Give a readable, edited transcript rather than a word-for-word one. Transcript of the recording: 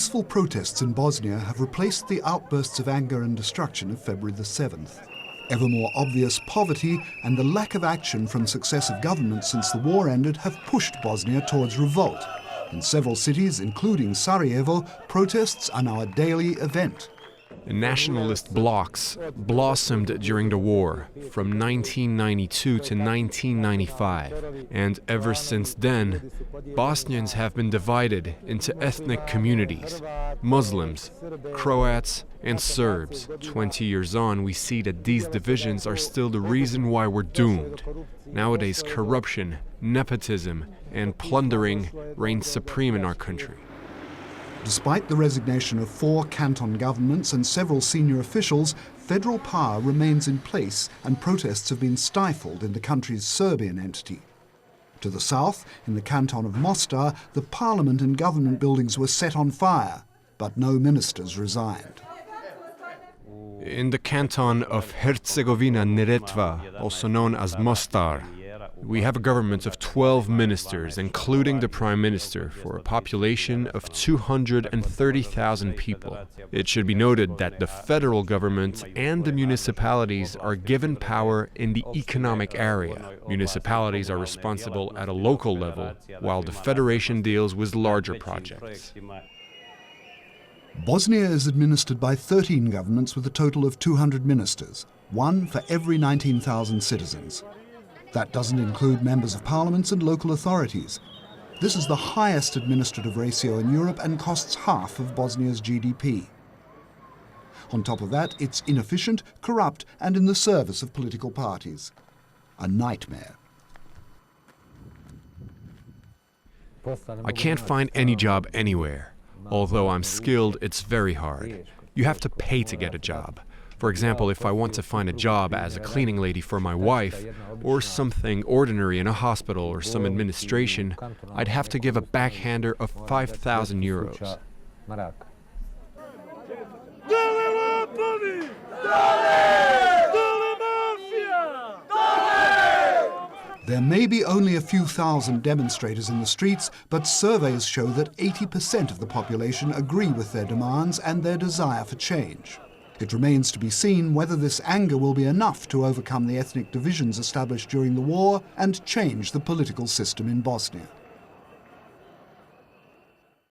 Peaceful protests in Bosnia have replaced the outbursts of anger and destruction of February the 7th. Ever more obvious poverty and the lack of action from successive governments since the war ended have pushed Bosnia towards revolt. In several cities, including Sarajevo, protests are now a daily event. Nationalist blocs blossomed during the war from 1992 to 1995, and ever since then, Bosnians have been divided into ethnic communities: Muslims, Croats, and Serbs. 20 years on, we see that these divisions are still the reason why we're doomed. Nowadays, corruption, nepotism, and plundering reign supreme in our country. Despite the resignation of 4 canton governments and several senior officials, federal power remains in place and protests have been stifled in the country's Serbian entity. To the south, in the canton of Mostar, the parliament and government buildings were set on fire, but no ministers resigned. In the canton of Herzegovina-Neretva, also known as Mostar, we have a government of 12 ministers, including the Prime Minister, for a population of 230,000 people. It should be noted that the federal government and the municipalities are given power in the economic area. Municipalities are responsible at a local level, while the federation deals with larger projects. Bosnia is administered by 13 governments with a total of 200 ministers, one for every 19,000 citizens. That doesn't include members of parliaments and local authorities. This is the highest administrative ratio in Europe and costs half of Bosnia's GDP. On top of that, it's inefficient, corrupt, and in the service of political parties. A nightmare. I can't find any job anywhere. Although I'm skilled, it's very hard. You have to pay to get a job. For example, if I want to find a job as a cleaning lady for my wife, or something ordinary in a hospital or some administration, I'd have to give a backhander of 5,000 euros. There may be only a few thousand demonstrators in the streets, but surveys show that 80% of the population agree with their demands and their desire for change. It remains to be seen whether this anger will be enough to overcome the ethnic divisions established during the war and change the political system in Bosnia.